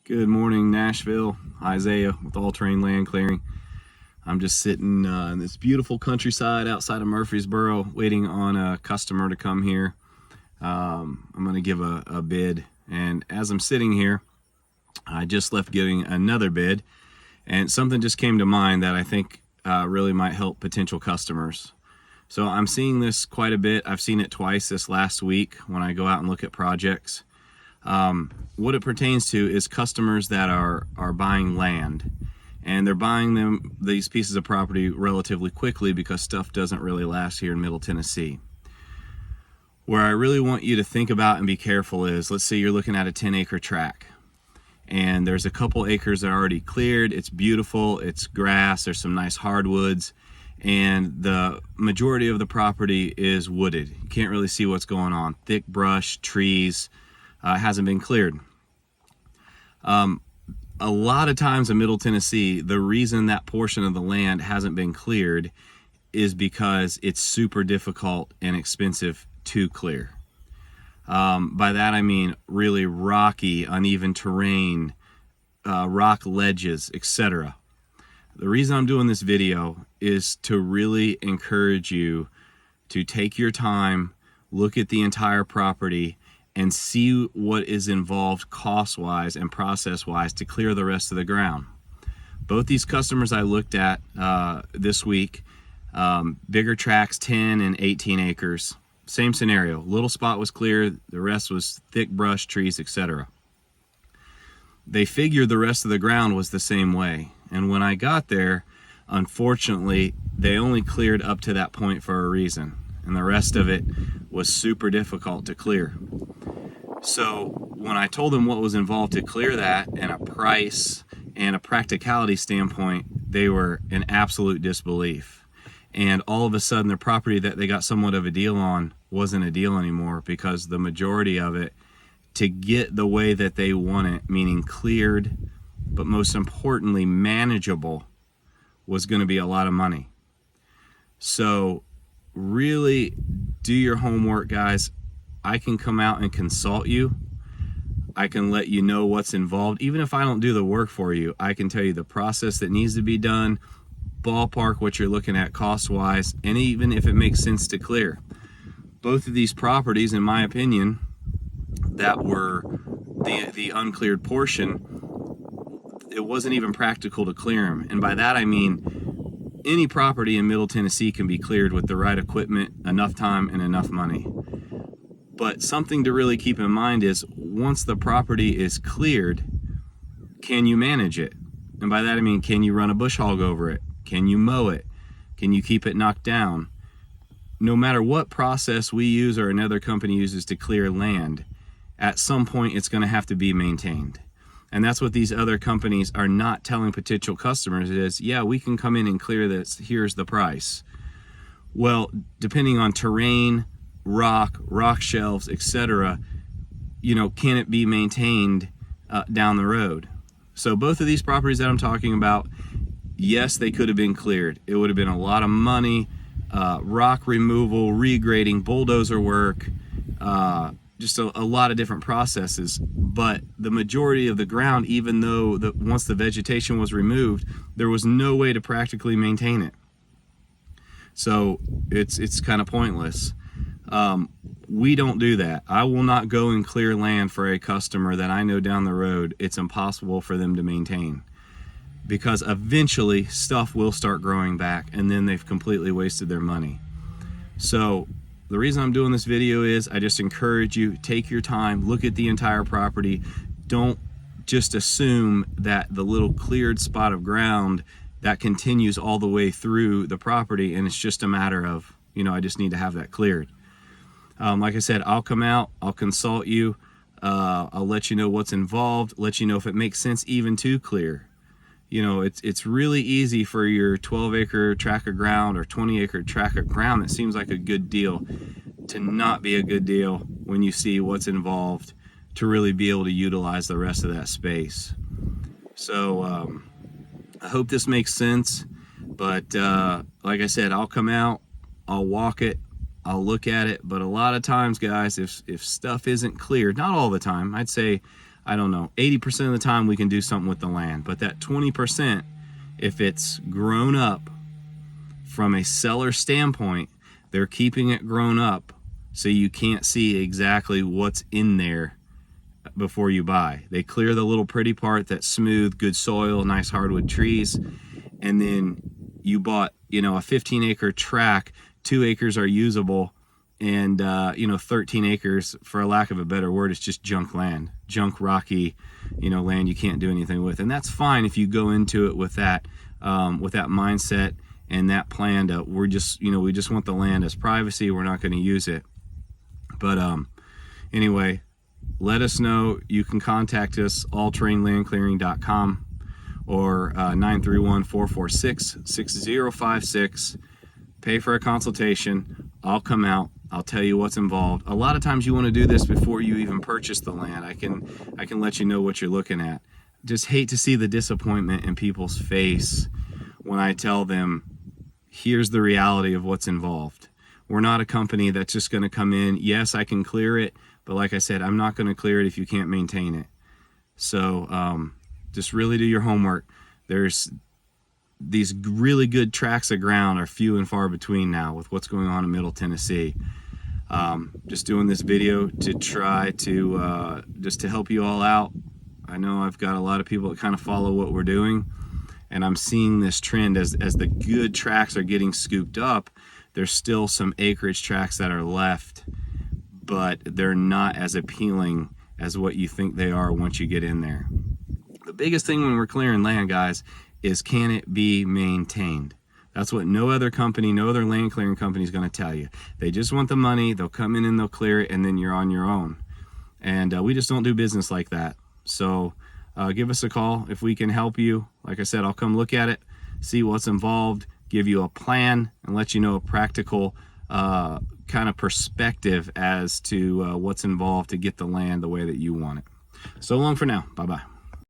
Good morning, Nashville. Isaiah with All Terrain Land Clearing. I'm just sitting in this beautiful countryside outside of Murfreesboro, waiting on a customer to come here. I'm going to give a bid, and as I'm sitting here, I just left giving another bid, and something just came to mind that I think really might help potential customers. So I'm seeing this quite a bit. I've seen it twice this last week when I go out and look at projects. What it pertains to is customers that are buying land, and they're buying these pieces of property relatively quickly because stuff doesn't really last here in Middle Tennessee. Where I really want you to think about and be careful is, let's say you're looking at a 10-acre tract, and there's a couple acres that are already cleared. It's beautiful, it's grass, there's some nice hardwoods, and the majority of the property is wooded. You can't really see what's going on. Thick brush, trees, hasn't been cleared. A lot of times in Middle Tennessee, the reason that portion of the land hasn't been cleared is because it's super difficult and expensive to clear. By that I mean really rocky, uneven terrain, rock ledges, etc. The reason I'm doing this video is to really encourage you to take your time, look at the entire property, and see what is involved cost-wise and process-wise to clear the rest of the ground. Both these customers I looked at this week, bigger tracts, 10 and 18 acres, same scenario. Little spot was clear, the rest was thick brush, trees, etc. They figured the rest of the ground was the same way, and when I got there, unfortunately, they only cleared up to that point for a reason, and the rest of it was super difficult to clear. So when I told them what was involved to clear that, and a price and a practicality standpoint, they were in absolute disbelief. And all of a sudden, the property that they got somewhat of a deal on wasn't a deal anymore, because the majority of it, to get the way that they want it, meaning cleared, but most importantly manageable, was going to be a lot of money. So really do your homework, guys. I can come out and consult you. I can let you know what's involved. Even if I don't do the work for you, I can tell you the process that needs to be done, ballpark what you're looking at cost-wise, and even if it makes sense to clear. Both of these properties, in my opinion, that were the uncleared portion, it wasn't even practical to clear them. And by that I mean any property in Middle Tennessee can be cleared with the right equipment, enough time, and enough money. But something to really keep in mind is, once the property is cleared, can you manage it? And by that I mean, can you run a bush hog over it? Can you mow it? Can you keep it knocked down? No matter what process we use or another company uses to clear land, at some point it's going to have to be maintained. And that's what these other companies are not telling potential customers is, yeah, we can come in and clear this, here's the price. Well, depending on terrain, rock shelves, etc., can it be maintained down the road? So both of these properties that I'm talking about, yes, they could have been cleared. It would have been a lot of money, rock removal, regrading, bulldozer work, just a lot of different processes. But the majority of the ground, even though once the vegetation was removed, there was no way to practically maintain it. So it's kind of pointless. We don't do that. I will not go and clear land for a customer that I know down the road it's impossible for them to maintain, because eventually stuff will start growing back, and then they've completely wasted their money. So the reason I'm doing this video is I just encourage you, take your time, look at the entire property. Don't just assume that the little cleared spot of ground that continues all the way through the property, and it's just a matter of, I just need to have that cleared. Like I said, I'll come out, I'll consult you, I'll let you know what's involved, let you know if it makes sense even to clear. It's really easy for your 12-acre tract of ground or 20-acre tract of ground that seems like a good deal to not be a good deal when you see what's involved to really be able to utilize the rest of that space. So I hope this makes sense, but like I said, I'll come out, I'll walk it, I'll look at it. But a lot of times, guys, if stuff isn't cleared, not all the time, I'd say I don't know, 80% of the time we can do something with the land. But that 20%, if it's grown up from a seller standpoint, they're keeping it grown up so you can't see exactly what's in there before you buy. They clear the little pretty part, that's smooth, good soil, nice hardwood trees, and then you bought, you know, a 15-acre tract. 2 acres are usable, and 13 acres, for a lack of a better word, is just junk land, junk rocky, land you can't do anything with. And that's fine if you go into it with that mindset and that plan to, we just want the land as privacy, we're not going to use it. But anyway, let us know. You can contact us, allterrainlandclearing.com, or 931-446-6056. Pay for a consultation. I'll come out. I'll tell you what's involved. A lot of times you want to do this before you even purchase the land. I can let you know what you're looking at. Just hate to see the disappointment in people's face when I tell them, here's the reality of what's involved. We're not a company that's just going to come in. Yes, I can clear it, but like I said, I'm not going to clear it if you can't maintain it. So just really do your homework. There's these really good tracts of ground are few and far between now with what's going on in Middle Tennessee. Just doing this video to try to just to help you all out. I know I've got a lot of people that kind of follow what we're doing, and I'm seeing this trend as the good tracts are getting scooped up. There's still some acreage tracts that are left, but they're not as appealing as what you think they are once you get in there. The biggest thing when we're clearing land, guys, is can it be maintained? That's what no other company, no other land clearing company is going to tell you. They just want the money, they'll come in and they'll clear it, and then you're on your own. And we just don't do business like that. So give us a call if we can help you. Like I said, I'll come look at it, see what's involved, give you a plan, and let you know a practical kind of perspective as to what's involved to get the land the way that you want it. So long for now. Bye-bye.